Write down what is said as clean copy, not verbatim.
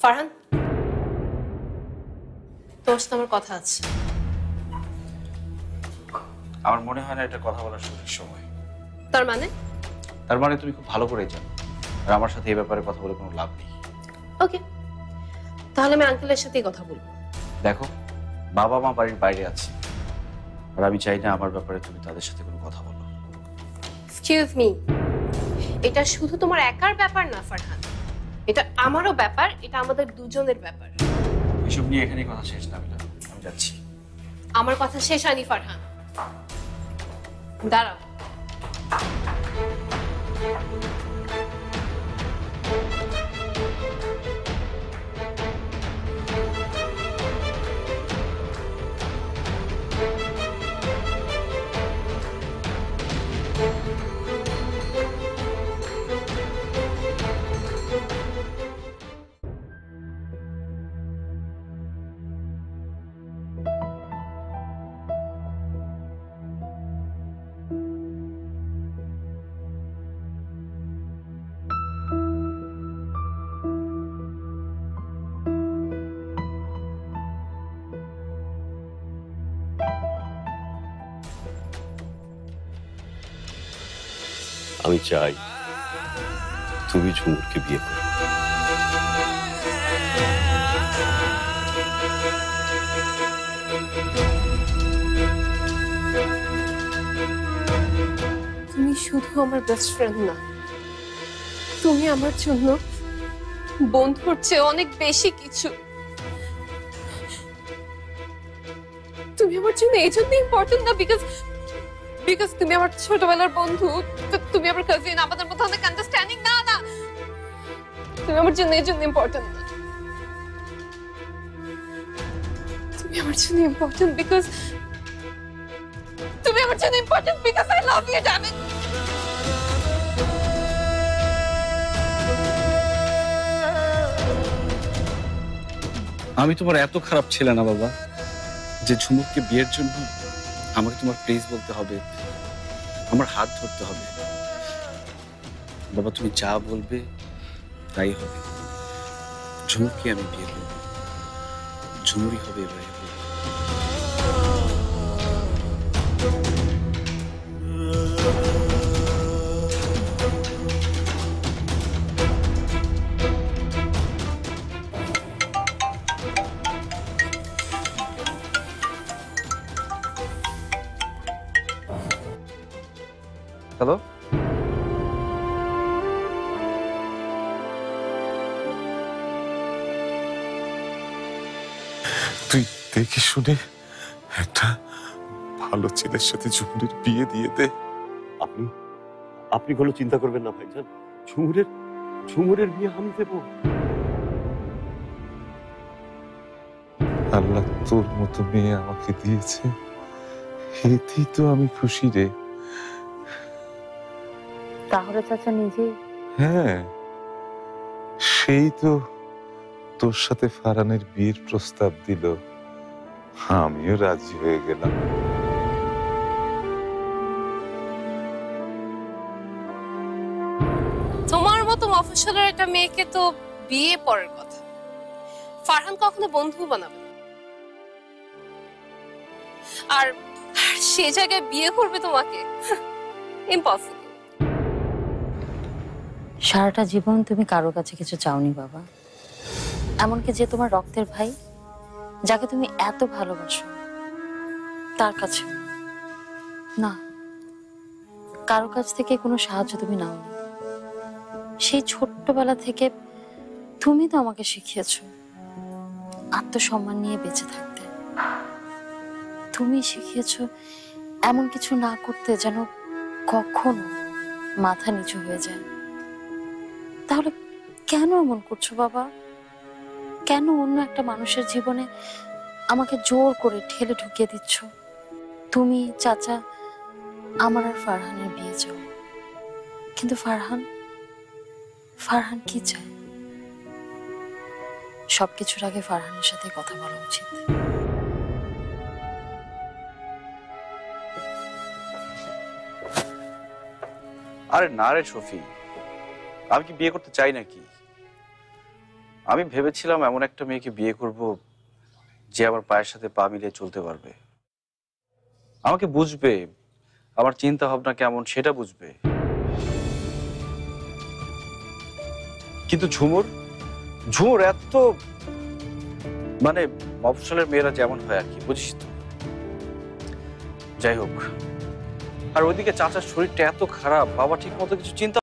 ফারহান, তোর সাথে আমার কথা আছে। আমার মনে হয় না এটা কথা বলার সঠিক সময়। তার মানে? তার মানে তুমি খুব ভালো করেই জানো, আর আমার সাথে এই ব্যাপারে কথা বলে কোনো লাভ নেই। ওকে, তাহলে আমি আঙ্কেলের সাথেই কথা বলবো। দেখো, বাবা মা বাড়ির বাইরে আছে, আর আমি চাই না আমার ব্যাপারে তুমি তাদের সাথে কোনো কথা বলো। এক্সকিউজ মি, এটা শুধু তোমার একার ব্যাপার না ফারহান, এটা আমারও ব্যাপার, এটা আমাদের দুজনের ব্যাপার। এসব নিয়ে এখানেই কথা শেষ না, আমি যাচ্ছি। আমার কথা শেষ হয়নি ফারহান, দাঁড়াও। আমি চাই তুমি ঝুমুরকে বিয়ে করো। তুমি শুধু আমার বেস্ট ফ্রেন্ড না, তুমি আমার জন্য বন্ধুর চেয়ে অনেক বেশি কিছু। তুমি আমার জন্য এই জন্য ইম্পর্টেন্ট না বিকজ তুমি আমার ছোটবেলার বন্ধু, তুমি আমার কাজিন, আমাদের মধ্যে অনেক আন্ডারস্ট্যান্ডিং। না না, তুমি আমার জন্য এই জন্য ইম্পর্টেন্ট না, তুমি আমার জন্য ইম্পর্টেন্ট বিকজ তুমি আমার জন্য important because I love you, damn it. আমি তোমার এত খারাপ ছেলে না বাবা, যে ঝুমুরকে বিয়ের জন্য আমাকে তোমার প্লিজ বলতে হবে, আমার হাত ধরতে হবে। বাবা, তুমি যা বলবে তাই হবে। ঝুমুরকে আমি বিয়ে করবো, ঝুমুরই হবে এবারে। হ্যালো, তুই দেখে শুনে একটা ভালো ছেলের সাথে ঝুমুরের বিয়ে দিয়ে দে। আপনি আপনি কোনো চিন্তা করবেন না ভাইজান, ঝুমুরের বিয়ে আমি দেবো। আল্লাহ তোর মতো মেয়ে আমাকে দিয়েছে, এতেই তো আমি খুশি রে। তাহলে চাচা নিজেই? হ্যাঁ, সেই তো তোর সাথে ফারহানের বিয়ের প্রস্তাব দিল, আমিও রাজি হয়ে গেলাম। তোমার মতো মফস্বলের একটা মেয়েকে তো বিয়ে পরের কথা, ফারহান কখনো বন্ধু বানাবে না, আর সে জায়গায় বিয়ে করবে তোমাকে, ইম্পসিবল। সারাটা জীবন তুমি কারো কাছে কিছু চাওনি বাবা, এমনকি যে তোমার রক্তের ভাই, যাকে তুমি এত ভালোবাসো, তার কাছে না, কারো কাছ থেকে কোনো সাহায্য তুমি নাওনি। সেই ছোট্টবেলা থেকে তুমি তো আমাকে শিখিয়েছো আত্মসম্মান নিয়ে বেঁচে থাকতে। তুমি শিখিয়েছো এমন কিছু না করতে যেন কখনো মাথা নিচু হয়ে যায়। তাহলে কেন এমন করছো বাবা? কেন অন্য একটা মানুষের জীবনে আমাকে জোর করে ঠেলে ঢুকিয়ে দিচ্ছ? তুমি চাচা আমার আর ফারহানের বিয়ে চাও, কিন্তু ফারহান কি চায়? সবকিছুর আগে ফারহানের সাথে কথা বলা উচিত। আরে না রে শফি, আমি কি বিয়ে করতে চাই নাকি? আমি ভেবেছিলাম এমন একটা মেয়েকে বিয়ে করব যে আমার পায়ের সাথে পা মিলিয়ে চলতে পারবে, আমাকে বুঝবে, আমার চিন্তা ভাবনা কেমন সেটা বুঝবে। কিন্তু ঝুমুর এত মানে মফস্বলের মেয়েরা যেমন হয় আর কি, বুঝিস তো। যাই হোক, আর ওইদিকে চাচার শরীরটা এত খারাপ, বাবা ঠিক মতো কিছু চিন্তা